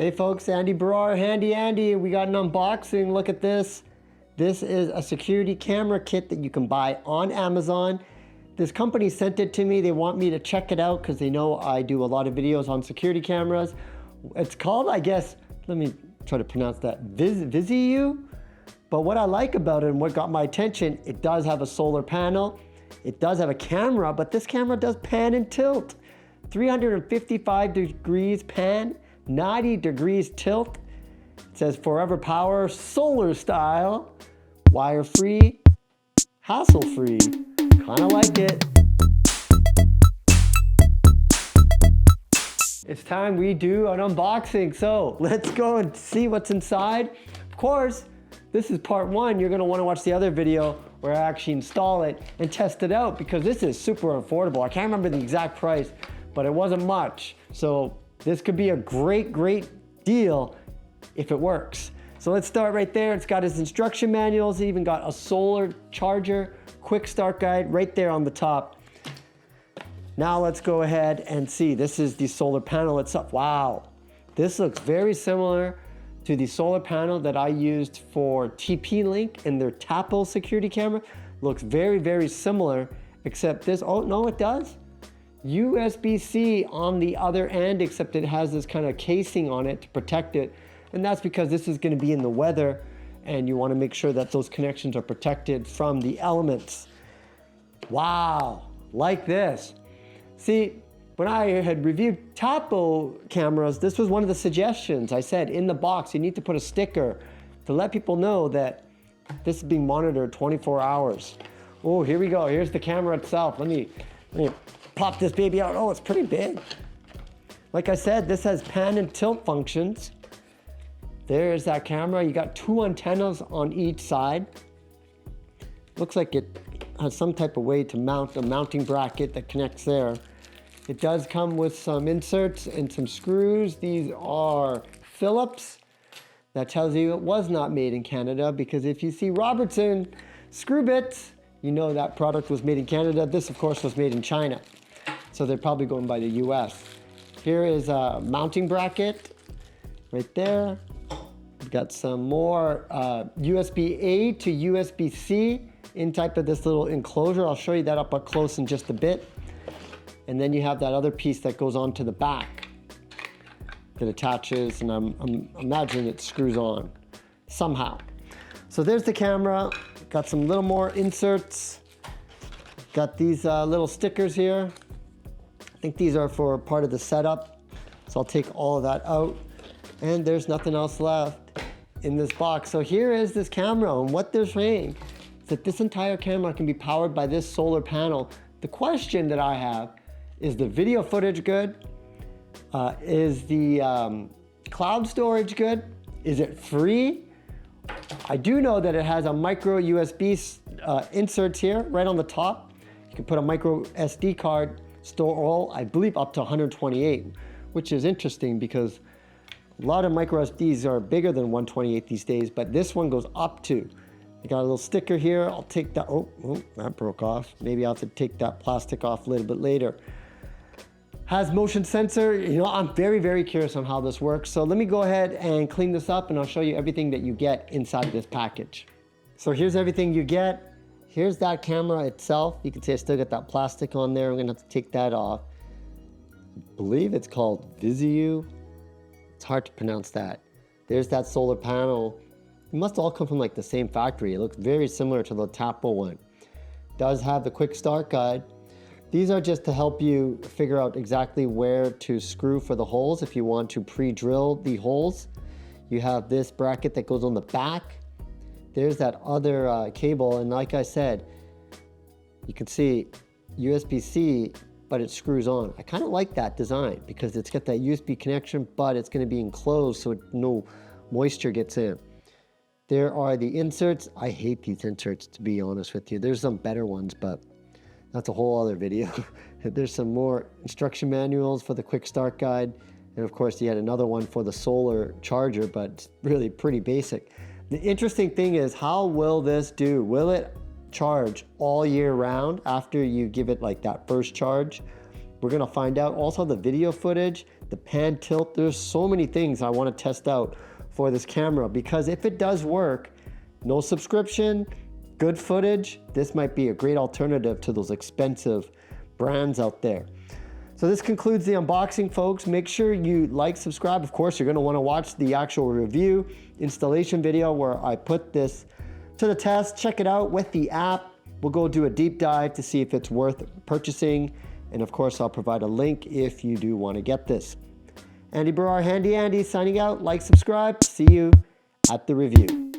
Hey folks, Andy Baryer, Handy Andy. We got an unboxing. Look at this. This is a security camera kit that you can buy on Amazon. This company sent it to me. They want me to check it out because they know I do a lot of videos on security cameras. It's called, I guess, let me try to pronounce that, Vizziuuy. But what I like about it and what got my attention, it does have a solar panel. It does have a camera, but this camera does pan and tilt. 355 degrees pan, 90 degrees tilt. It says forever power, solar style, wire free, hassle free. Kinda like it. It's time we do an unboxing. So let's go and see what's inside. Of course, this is part one. You're gonna wanna watch the other video where I actually install it and test it out because this is super affordable. I can't remember the exact price, but it wasn't much. So this could be a great, great deal if it works. So let's start right there. It's got its instruction manuals. It even got a solar charger, quick start guide right there on the top. Now let's go ahead and see. This is the solar panel itself. Wow. This looks very similar to the solar panel that I used for TP-Link in their Tapo security camera. Looks very, very similar, except this, oh no, it does. USB-C on the other end, except it has this kind of casing on it to protect it. And that's because this is going to be in the weather and you want to make sure that those connections are protected from the elements. Wow, like this. See, when I had reviewed Tapo cameras, this was one of the suggestions. I said in the box, you need to put a sticker to let people know that this is being monitored 24 hours. Oh, here we go. Here's the camera itself. Let me pop this baby out. Oh, it's pretty big. Like I said, this has pan and tilt functions. There's that camera. You got two antennas on each side. Looks like it has some type of way to mount a mounting bracket that connects there. It does come with some inserts and some screws. These are Phillips. That tells you it was not made in Canada because if you see Robertson screw bits, you know that product was made in Canada. This, of course, was made in China. So they're probably going by the US. Here is a mounting bracket right there. We've got some more USB-A to USB-C in type of this little enclosure. I'll show you that up close in just a bit. And then you have that other piece that goes onto the back that attaches, and I'm imagining it screws on somehow. So there's the camera. Got some little more inserts. Got these little stickers here. I think these are for part of the setup. So I'll take all of that out. And there's nothing else left in this box. So here is this camera, and what they're saying is that this entire camera can be powered by this solar panel. The question that I have is the video footage good? Is the cloud storage good? Is it free? I do know that it has a micro USB inserts here right on the top. You can put a micro SD card, store all, I believe up to 128, which is interesting because a lot of micro SDs are bigger than 128 these days, but this one goes up to. I got a little sticker here. I'll take that. Oh, that broke off. Maybe I'll have to take that plastic off a little bit later. Has motion sensor. You know, I'm very, very curious on how this works. So let me go ahead and clean this up and I'll show you everything that you get inside this package. So here's everything you get. Here's that camera itself. You can see I still got that plastic on there. I'm gonna have to take that off. I believe it's called Vizziuuy. It's hard to pronounce that. There's that solar panel. It must all come from like the same factory. It looks very similar to the Tapo one. It does have the quick start guide. These are just to help you figure out exactly where to screw for the holes if you want to pre-drill the holes. You have this bracket that goes on the back. There's that other cable, and like I said, you can see USB-C, but it screws on. I kind of like that design because it's got that USB connection, but it's going to be enclosed so no moisture gets in. There are the inserts. I hate these inserts, to be honest with you. There's some better ones, but that's a whole other video. There's some more instruction manuals for the quick start guide. And of course, you had another one for the solar charger, but it's really pretty basic. The interesting thing is, how will this do? Will it charge all year round after you give it like that first charge? We're gonna find out also the video footage, the pan tilt. There's so many things I wanna test out for this camera, because if it does work, no subscription, good footage, this might be a great alternative to those expensive brands out there. So this concludes the unboxing, folks. Make sure you like, subscribe. Of course, you're gonna wanna watch the actual review installation video where I put this to the test. Check it out with the app. We'll go do a deep dive to see if it's worth purchasing. And of course, I'll provide a link if you do wanna get this. Andy Baryer, Handy Andy, signing out. Like, subscribe. See you at the review.